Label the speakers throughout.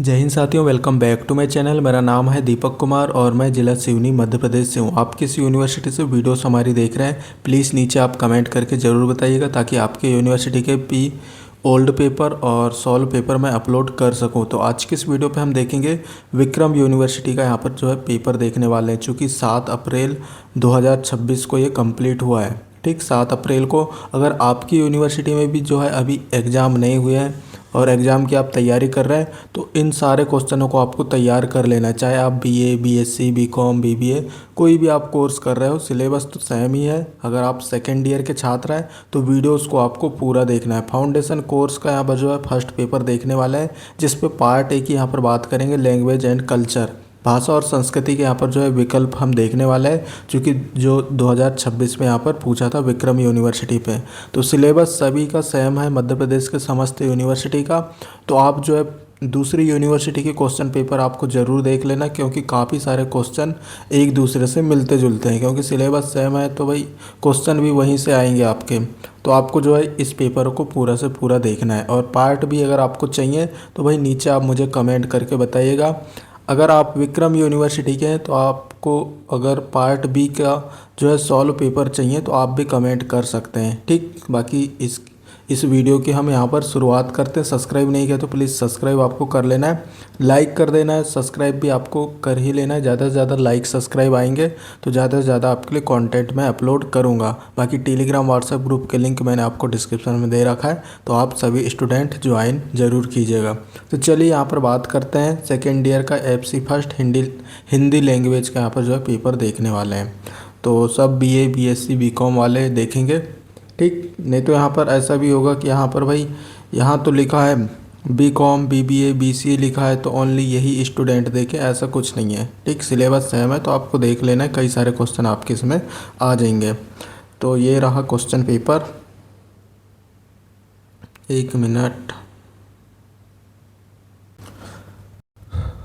Speaker 1: जय हिंद साथियों, welcome back to my channel. मेरा नाम है दीपक कुमार और मैं ज़िला सिवनी मध्य प्रदेश से हूँ। आप किस यूनिवर्सिटी से वीडियोस हमारी देख रहे हैं, प्लीज़ नीचे आप कमेंट करके ज़रूर बताइएगा ताकि आपके यूनिवर्सिटी के भी ओल्ड पेपर और सॉल्व पेपर मैं अपलोड कर सकूं। तो आज की इस वीडियो पे हम देखेंगे विक्रम यूनिवर्सिटी का यहाँ पर जो है पेपर देखने वाले हैं, चूँकि 7 अप्रैल 2026 को ये कंप्लीट हुआ है। ठीक, 7 अप्रैल को अगर आपकी यूनिवर्सिटी में भी जो है अभी एग्ज़ाम नहीं हुए हैं और एग्ज़ाम की आप तैयारी कर रहे हैं तो इन सारे क्वेश्चनों को आपको तैयार कर लेना है। चाहे आप बीए, बीएससी, बीकॉम, बीबीए कोई भी आप कोर्स कर रहे हो, सिलेबस तो सेम ही है। अगर आप सेकेंड ईयर के छात्र हैं तो वीडियोस को आपको पूरा देखना है। फाउंडेशन कोर्स का यहाँ पर जो है फर्स्ट पेपर देखने वाला है, जिस पे पार्ट ए की यहाँ पर बात करेंगे, लैंग्वेज एंड कल्चर, भाषा और संस्कृति के यहाँ पर जो है विकल्प हम देखने वाले हैं, क्योंकि जो 2026 में यहाँ पर पूछा था विक्रम यूनिवर्सिटी पे। तो सिलेबस सभी का सेम है, मध्य प्रदेश के समस्त यूनिवर्सिटी का। तो आप जो है दूसरी यूनिवर्सिटी के क्वेश्चन पेपर आपको ज़रूर देख लेना, क्योंकि काफ़ी सारे क्वेश्चन एक दूसरे से मिलते जुलते हैं। क्योंकि सिलेबस सेम है तो भाई क्वेश्चन भी वहीं से आएंगे आपके। तो आपको जो है इस पेपर को पूरा से पूरा देखना है। और पार्ट भी अगर आपको चाहिए तो भाई नीचे आप मुझे कमेंट करके बताइएगा। अगर आप विक्रम यूनिवर्सिटी के हैं तो आपको अगर पार्ट बी का जो है सॉल्व पेपर चाहिए तो आप भी कमेंट कर सकते हैं। ठीक, बाकी इस वीडियो की हम यहाँ पर शुरुआत करते हैं। सब्सक्राइब नहीं किया तो प्लीज़ सब्सक्राइब आपको कर लेना है, लाइक कर देना है, सब्सक्राइब भी आपको कर ही लेना है। ज़्यादा से ज़्यादा लाइक सब्सक्राइब आएंगे तो ज़्यादा से ज़्यादा आपके लिए कंटेंट मैं अपलोड करूँगा। बाकी टेलीग्राम व्हाट्सएप ग्रुप के लिंक मैंने आपको डिस्क्रिप्शन में दे रखा है, तो आप सभी स्टूडेंट ज्वाइन ज़रूर कीजिएगा। तो चलिए यहाँ पर बात करते हैं सेकेंड ईयर का एफसी फर्स्ट हिंदी लैंग्वेज का यहाँ पर जो है पेपर देखने वाले हैं। तो सब बीए, बीएससी, बीकॉम वाले देखेंगे। ठीक, नहीं तो यहाँ पर ऐसा भी होगा कि यहाँ पर भाई यहाँ तो लिखा है बीकॉम, बीबीए, बीसीए लिखा है तो ओनली यही स्टूडेंट देखे, ऐसा कुछ नहीं है। ठीक, सिलेबस सेम है तो आपको देख लेना है, कई सारे क्वेश्चन आपके इसमें आ जाएंगे। तो ये रहा क्वेश्चन पेपर, एक मिनट।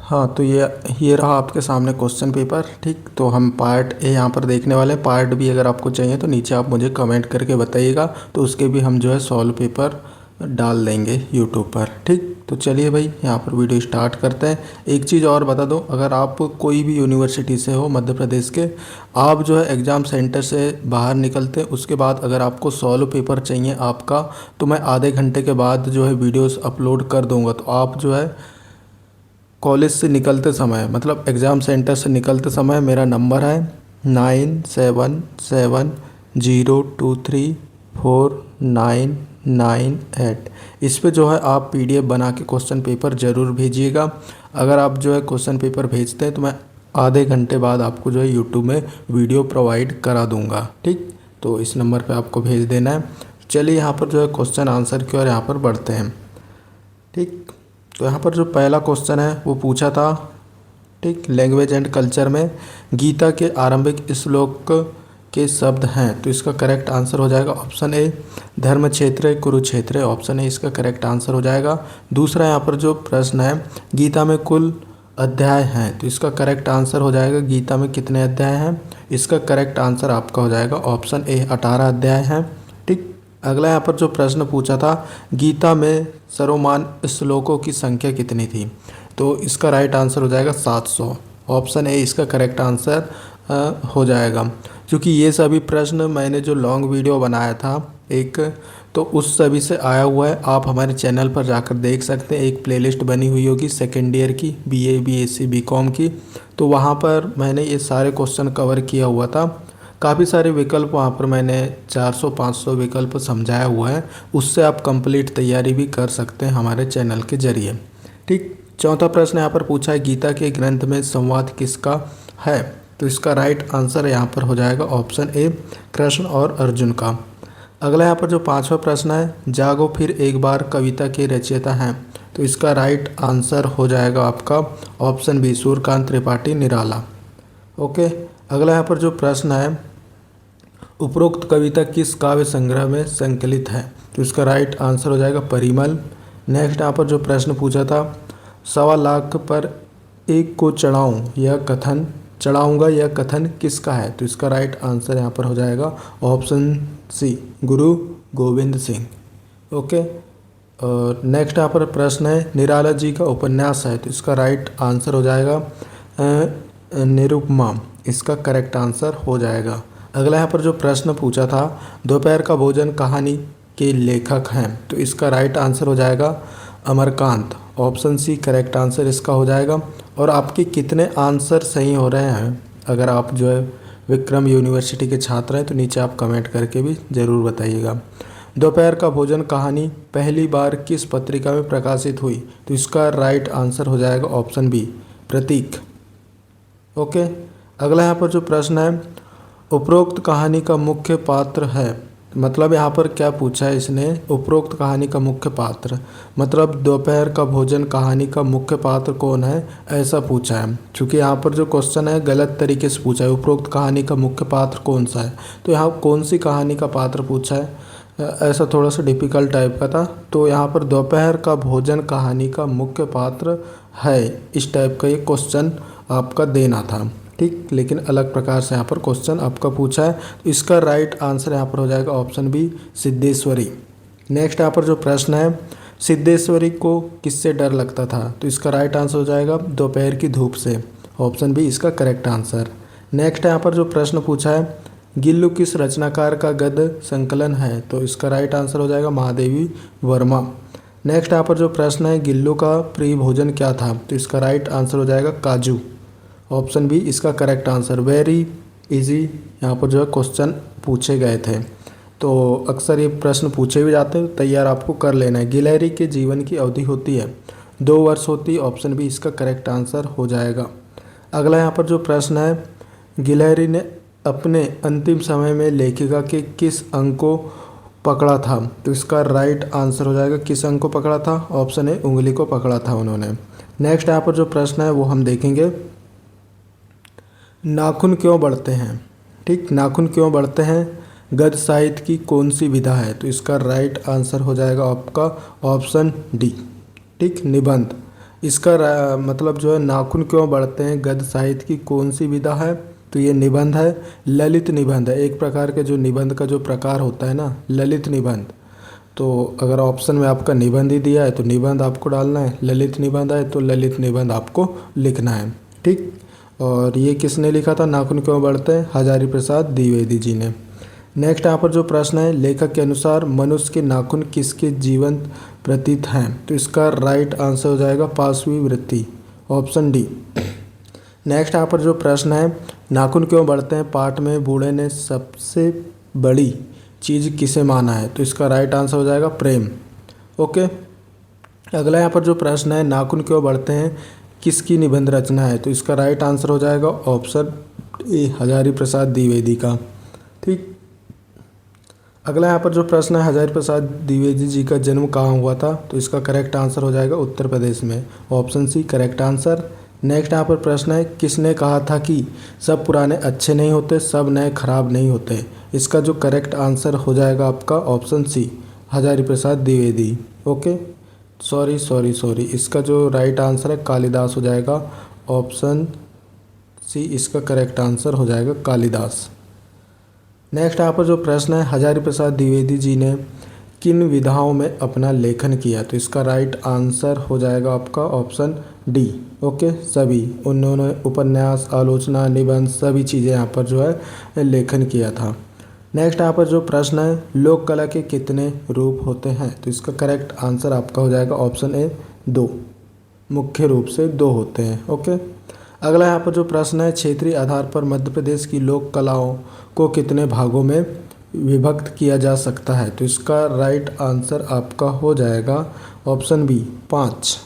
Speaker 1: हाँ, तो ये रहा आपके सामने क्वेश्चन पेपर। ठीक, तो हम पार्ट ए यहाँ पर देखने वाले हैं। पार्ट बी अगर आपको चाहिए तो नीचे आप मुझे कमेंट करके बताइएगा, तो उसके भी हम जो है सॉल्व पेपर डाल देंगे यूट्यूब पर। ठीक, तो चलिए भाई यहाँ पर वीडियो स्टार्ट करते हैं। एक चीज़ और बता दो, अगर आप कोई भी यूनिवर्सिटी से हो मध्य प्रदेश के, आप जो है एग्ज़ाम सेंटर से बाहर निकलते उसके बाद अगर आपको सॉल्व पेपर चाहिए आपका, तो मैं आधे घंटे के बाद जो है वीडियोज़ अपलोड कर दूँगा। तो आप जो है कॉलेज से निकलते समय, मतलब एग्ज़ाम सेंटर से निकलते समय, मेरा नंबर है 9770234998। इस पे जो है आप पीडीएफ बना के क्वेश्चन पेपर ज़रूर भेजिएगा। अगर आप जो है क्वेश्चन पेपर भेजते हैं तो मैं आधे घंटे बाद आपको जो है यूट्यूब में वीडियो प्रोवाइड करा दूँगा। ठीक, तो इस नंबर पे आपको भेज देना है। चलिए यहाँ पर जो है क्वेश्चन आंसर की ओर यहाँ पर बढ़ते हैं। ठीक, तो यहाँ पर जो पहला क्वेश्चन है वो पूछा था, ठीक, लैंग्वेज एंड कल्चर में गीता के आरंभिक श्लोक के शब्द हैं, तो इसका करेक्ट आंसर हो जाएगा ऑप्शन ए धर्म क्षेत्र कुरुक्षेत्र। ऑप्शन ए इसका करेक्ट आंसर हो जाएगा। दूसरा यहाँ पर जो प्रश्न है, गीता में कुल अध्याय हैं, तो इसका करेक्ट आंसर हो जाएगा गीता में कितने अध्याय हैं। इसका करेक्ट आंसर आपका हो जाएगा ऑप्शन ए 18 अध्याय हैं। ठीक, अगला यहाँ पर जो प्रश्न पूछा था, गीता में सर्वमान श्लोकों की संख्या कितनी थी, तो इसका राइट आंसर हो जाएगा 700। ऑप्शन ए इसका करेक्ट आंसर हो जाएगा। क्योंकि ये सभी प्रश्न मैंने जो लॉन्ग वीडियो बनाया था एक, तो उस सभी से आया हुआ है। आप हमारे चैनल पर जाकर देख सकते हैं, एक प्लेलिस्ट बनी हुई होगी सेकेंड ईयर की, बीए, बीएससी, बीकॉम की, तो वहाँ पर मैंने ये सारे क्वेश्चन कवर किया हुआ था। काफ़ी सारे विकल्प वहाँ पर मैंने 400-500 विकल्प समझाया हुआ है, उससे आप कंप्लीट तैयारी भी कर सकते हैं हमारे चैनल के जरिए। ठीक, चौथा प्रश्न यहाँ पर पूछा है, गीता के ग्रंथ में संवाद किसका है, तो इसका राइट आंसर यहाँ पर हो जाएगा ऑप्शन ए कृष्ण और अर्जुन का। अगला यहाँ पर जो पांचवा प्रश्न है, जागो फिर एक बार कविता के रचयिता हैं, तो इसका राइट आंसर हो जाएगा आपका option B Suryakant Tripathi Nirala. Okay, अगला यहाँ पर जो प्रश्न है, उपरोक्त कविता किस काव्य संग्रह में संकलित है, तो इसका राइट आंसर हो जाएगा परिमल। नेक्स्ट यहाँ पर जो प्रश्न पूछा था, 1.25 लाख पर एक को चढ़ाऊंगा यह कथन किसका है, तो इसका राइट आंसर यहाँ पर हो जाएगा ऑप्शन सी गुरु गोविंद सिंह। ओके, और नेक्स्ट यहाँ पर प्रश्न है निराला जी का उपन्यास है, तो इसका राइट आंसर हो जाएगा निरुपमा, इसका करेक्ट आंसर हो जाएगा। अगला यहाँ पर जो प्रश्न पूछा था दोपहर का भोजन कहानी के लेखक हैं, तो इसका राइट आंसर हो जाएगा Amarkant, option C correct answer इसका हो जाएगा। और आपके कितने आंसर सही हो रहे हैं, अगर आप जो है विक्रम यूनिवर्सिटी के छात्र हैं तो नीचे आप कमेंट करके भी ज़रूर बताइएगा। दोपहर का भोजन कहानी पहली बार किस पत्रिका में प्रकाशित हुई, तो इसका राइट आंसर हो जाएगा ऑप्शन बी प्रतीक। ओके, अगला यहाँ पर जो प्रश्न है उपरोक्त कहानी का मुख्य पात्र है, मतलब यहाँ पर क्या पूछा है इसने, उपरोक्त कहानी का मुख्य पात्र मतलब दोपहर का भोजन कहानी का मुख्य पात्र कौन है, ऐसा पूछा है। क्योंकि यहाँ पर जो क्वेश्चन है गलत तरीके से पूछा है, उपरोक्त कहानी का मुख्य पात्र कौन सा है, तो यहाँ कौन सी कहानी का पात्र पूछा है, ऐसा थोड़ा सा डिफ़िकल्ट टाइप का था। तो यहाँ पर दोपहर का भोजन कहानी का मुख्य पात्र है, इस टाइप का ये क्वेश्चन आपका देना था, ठीक। लेकिन अलग प्रकार से यहाँ पर क्वेश्चन आपका पूछा है, तो इसका राइट आंसर यहाँ पर हो जाएगा ऑप्शन बी सिद्धेश्वरी। नेक्स्ट यहाँ पर जो प्रश्न है सिद्धेश्वरी को किससे डर लगता था, तो इसका राइट आंसर हो जाएगा दोपहर की धूप से, ऑप्शन बी इसका करेक्ट आंसर। नेक्स्ट यहाँ पर जो प्रश्न पूछा है गिल्लू किस रचनाकार का गद्य संकलन है, तो इसका राइट आंसर हो जाएगा महादेवी वर्मा। नेक्स्ट यहाँ पर जो प्रश्न है गिल्लू का प्रिय भोजन क्या था, तो इसका राइट आंसर हो जाएगा काजू, ऑप्शन बी इसका करेक्ट आंसर। वेरी इजी यहाँ पर जो है क्वेश्चन पूछे गए थे, तो अक्सर ये प्रश्न पूछे भी जाते हैं, तैयार आपको कर लेना है। गिलहरी के जीवन की अवधि होती है 2 वर्ष होती है, ऑप्शन बी इसका करेक्ट आंसर हो जाएगा। अगला यहाँ पर जो प्रश्न है गिलहरी ने अपने अंतिम समय में लेखिका के किस अंक को पकड़ा था, तो इसका राइट आंसर हो जाएगा किस अंक को पकड़ा था, ऑप्शन ए उंगली को पकड़ा था उन्होंने। नेक्स्ट यहाँ पर जो प्रश्न है वो हम देखेंगे नाखून क्यों बढ़ते हैं, ठीक, नाखून क्यों बढ़ते हैं गद्य साहित्य की कौन सी विधा है, तो इसका राइट आंसर हो जाएगा आपका ऑप्शन डी, ठीक, निबंध। इसका मतलब जो है नाखून क्यों बढ़ते हैं गद्य साहित्य की कौन सी विधा है, तो ये निबंध है, ललित निबंध है, एक प्रकार के जो निबंध का जो प्रकार होता है ना ललित निबंध। तो अगर ऑप्शन में आपका निबंध ही दिया है तो निबंध आपको डालना है, ललित निबंध है तो ललित निबंध आपको लिखना है, ठीक। और ये किसने लिखा था नाखून क्यों बढ़ते हैं, हजारी प्रसाद द्विवेदी जी ने। नेक्स्ट यहाँ पर जो प्रश्न है लेखक के अनुसार मनुष्य के नाखून किसके जीवंत प्रतीत हैं, तो इसका राइट आंसर हो जाएगा पार्श्वी वृत्ति, ऑप्शन डी। नेक्स्ट यहाँ पर जो प्रश्न है नाखून क्यों बढ़ते हैं पाठ में बूढ़े ने सबसे बड़ी चीज़ किसे माना है, तो इसका राइट आंसर हो जाएगा प्रेम। ओके, अगला यहाँ पर जो प्रश्न है नाखून क्यों बढ़ते हैं किसकी निबंध रचना है, तो इसका राइट आंसर हो जाएगा ऑप्शन ए हजारी प्रसाद द्विवेदी का, ठीक। अगला यहाँ पर जो प्रश्न है हजारी प्रसाद द्विवेदी जी का जन्म कहाँ हुआ था, तो इसका करेक्ट आंसर हो जाएगा उत्तर प्रदेश में, option C correct answer. Next यहाँ पर प्रश्न है किसने कहा था कि सब पुराने अच्छे नहीं होते सब नए खराब नहीं होते, इसका जो करेक्ट आंसर हो जाएगा आपका option C Hazari Prasad Dwivedi. Okay, sorry, इसका जो राइट आंसर है कालिदास हो जाएगा, ऑप्शन सी इसका करेक्ट आंसर हो जाएगा कालिदास। नेक्स्ट यहाँ पर जो प्रश्न है हजारी प्रसाद द्विवेदी जी ने किन विधाओं में अपना लेखन किया, तो इसका राइट आंसर हो जाएगा आपका ऑप्शन डी। ओके, सभी उन्होंने उपन्यास आलोचना निबंध सभी चीज़ें यहाँ पर जो है लेखन किया था। नेक्स्ट यहाँ पर जो प्रश्न है लोक कला के कितने रूप होते हैं, तो इसका करेक्ट आंसर आपका हो जाएगा ऑप्शन ए 2, मुख्य रूप से 2 होते हैं। ओके, अगला यहाँ पर जो प्रश्न है क्षेत्रीय आधार पर मध्य प्रदेश की लोक कलाओं को कितने भागों में विभक्त किया जा सकता है, तो इसका राइट आंसर आपका हो जाएगा ऑप्शन बी 5।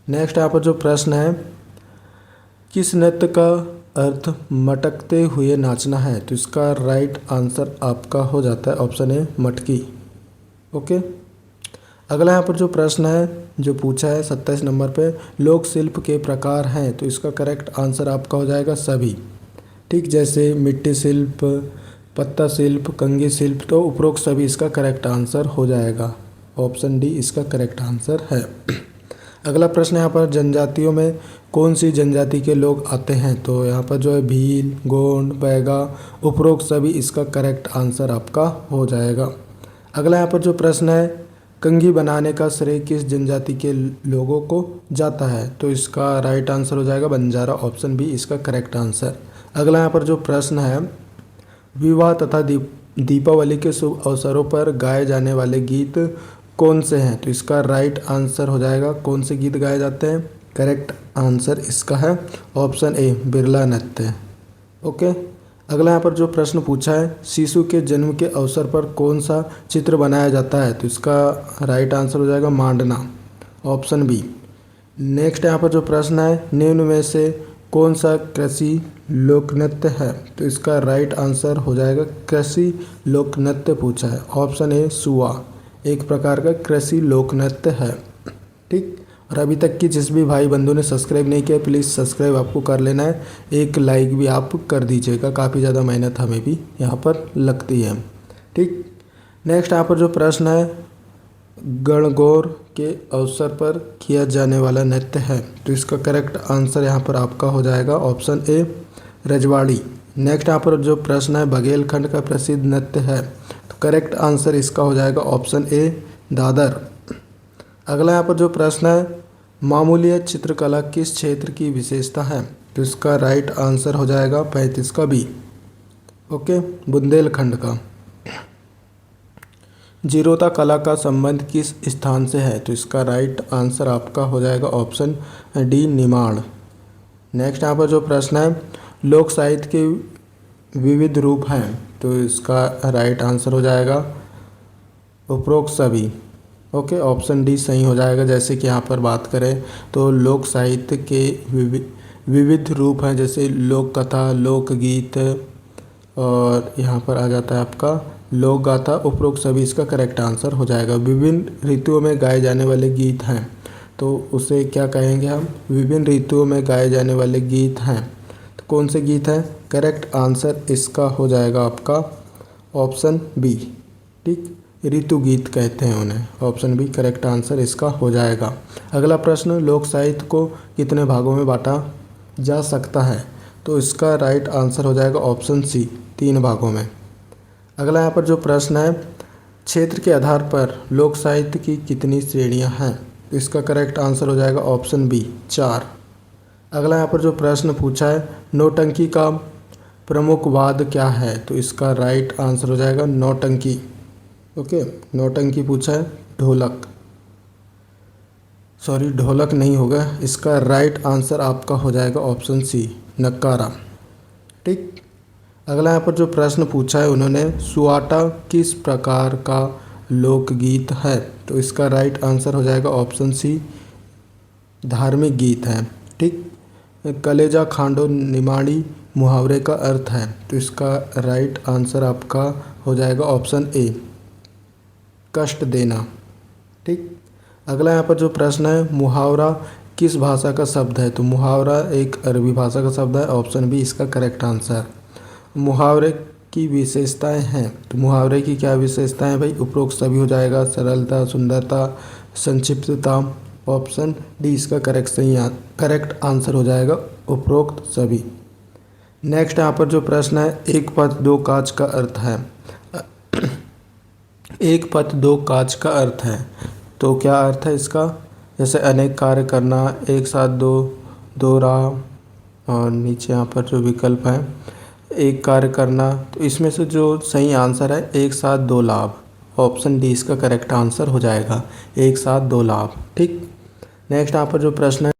Speaker 1: नेक्स्ट यहाँ पर जो प्रश्न है किस नृत्य का अर्थ मटकते हुए नाचना है, तो इसका राइट आंसर आपका हो जाता है ऑप्शन ए मटकी। ओके, अगला यहाँ पर जो प्रश्न है जो पूछा है 27 नंबर पे लोक शिल्प के प्रकार हैं, तो इसका करेक्ट आंसर आपका हो जाएगा सभी, ठीक, जैसे मिट्टी शिल्प पत्ता शिल्प कंगी शिल्प, तो उपरोक्त सभी इसका करेक्ट आंसर हो जाएगा, ऑप्शन डी इसका करेक्ट आंसर है। अगला प्रश्न यहाँ पर जनजातियों में कौन सी जनजाति के लोग आते हैं, तो यहाँ पर जो है भील गोंड बैगा उपरोक्त सभी इसका करेक्ट आंसर आपका हो जाएगा। अगला यहाँ पर जो प्रश्न है कंघी बनाने का श्रेय किस जनजाति के लोगों को जाता है? तो इसका राइट आंसर हो जाएगा बंजारा, ऑप्शन बी इसका करेक्ट आंसर। अगला यहाँ पर जो प्रश्न है, विवाह तथा दीपावली के शुभ अवसरों पर गाए जाने वाले गीत कौन से हैं? तो इसका राइट आंसर हो जाएगा कौन से गीत गाए जाते हैं? करेक्ट आंसर इसका है ऑप्शन ए बिरला नृत्य। ओके, अगला यहाँ पर जो प्रश्न पूछा है, शिशु के जन्म के अवसर पर कौन सा चित्र बनाया जाता है? तो इसका राइट आंसर हो जाएगा मांडना, ऑप्शन बी। नेक्स्ट यहाँ पर जो प्रश्न है, निम्न में से कौन सा कृषि लोक नृत्य है? तो इसका राइट आंसर हो जाएगा कृषि लोक नृत्य पूछा है, ऑप्शन ए सुआ, एक प्रकार का कृषि लोक नृत्य है। ठीक, और अभी तक की जिस भी भाई बंधु ने सब्सक्राइब नहीं किया प्लीज़ सब्सक्राइब आपको कर लेना है, एक लाइक भी आप कर दीजिएगा, काफ़ी ज़्यादा मेहनत हमें भी यहाँ पर लगती है। ठीक, नेक्स्ट यहाँ पर जो प्रश्न है, गणगौर के अवसर पर किया जाने वाला नृत्य है? तो इसका करेक्ट आंसर यहाँ पर आपका हो जाएगा ऑप्शन ए रजवाड़ी। नेक्स्ट यहाँ पर जो प्रश्न है, बघेलखंड का प्रसिद्ध नृत्य है? तो करेक्ट आंसर इसका हो जाएगा ऑप्शन ए दादर। अगला यहाँ पर जो प्रश्न है, मामूलियत चित्रकला किस क्षेत्र की विशेषता है? तो इसका राइट आंसर हो जाएगा 35 का बी, ओके, बुंदेलखंड का। जीरोता कला का संबंध किस स्थान से है? तो इसका राइट आंसर आपका हो जाएगा ऑप्शन डी निमाड़। नेक्स्ट यहाँ पर जो प्रश्न है, लोक साहित्य के विविध रूप हैं? तो इसका राइट आंसर हो जाएगा उपरोक्त सभी, ओके, ऑप्शन डी सही हो जाएगा। जैसे कि यहाँ पर बात करें तो लोक साहित्य के विविध रूप हैं, जैसे लोक कथा, लोकगीत, और यहाँ पर आ जाता है आपका लोक गाथा, उपरोक्त सभी इसका करेक्ट आंसर हो जाएगा। विभिन्न ऋतुओं में गाए जाने वाले गीत हैं, तो उसे क्या कहेंगे हम? विभिन्न ऋतुओं में गाए जाने वाले गीत हैं, तो कौन से गीत हैं? करेक्ट आंसर इसका हो जाएगा आपका ऑप्शन बी। ठीक, ऋतु गीत कहते हैं उन्हें, ऑप्शन बी करेक्ट आंसर इसका हो जाएगा। अगला प्रश्न, लोक साहित्य को कितने भागों में बांटा जा सकता है? तो इसका राइट आंसर हो जाएगा ऑप्शन सी 3 भागों में। अगला यहाँ पर जो प्रश्न है, क्षेत्र के आधार पर लोक साहित्य की कितनी श्रेणियाँ हैं? तो इसका करेक्ट आंसर हो जाएगा ऑप्शन बी 4। अगला यहाँ पर जो प्रश्न पूछा है, नौटंकी का प्रमुख वाद्य क्या है? तो इसका राइट आंसर हो जाएगा नौटंकी, ओके, नौटंकी पूछा है, ढोलक, सॉरी ढोलक नहीं होगा, इसका राइट आंसर आपका हो जाएगा ऑप्शन सी नक्कारा। ठीक, अगला यहाँ पर जो प्रश्न पूछा है उन्होंने, सुआटा किस प्रकार का लोकगीत है? तो इसका राइट आंसर हो जाएगा ऑप्शन सी धार्मिक गीत है। ठीक, कलेजा खांडो निमाड़ी मुहावरे का अर्थ है? तो इसका राइट आंसर आपका हो जाएगा ऑप्शन ए कष्ट देना। ठीक, अगला यहाँ पर जो प्रश्न है, मुहावरा किस भाषा का शब्द है? तो मुहावरा एक अरबी भाषा का शब्द है, ऑप्शन बी इसका करेक्ट आंसर। मुहावरे की विशेषताएं हैं? तो मुहावरे की क्या विशेषताएं भाई? उपरोक्त सभी हो जाएगा, सरलता, सुंदरता, संक्षिप्तता, ऑप्शन डी इसका करेक्ट आंसर हो जाएगा उपरोक्त सभी। नेक्स्ट यहाँ पर जो प्रश्न है, एक पद दो काज का अर्थ है? एक पद दो काज का अर्थ है, तो क्या अर्थ है इसका? जैसे अनेक कार्य करना, एक साथ दो राह, और नीचे यहाँ पर जो विकल्प है एक कार्य करना, तो इसमें से जो सही आंसर है एक साथ दो लाभ, ऑप्शन डी इसका करेक्ट आंसर हो जाएगा, एक साथ दो लाभ। ठीक, नेक्स्ट यहाँ पर जो प्रश्न है,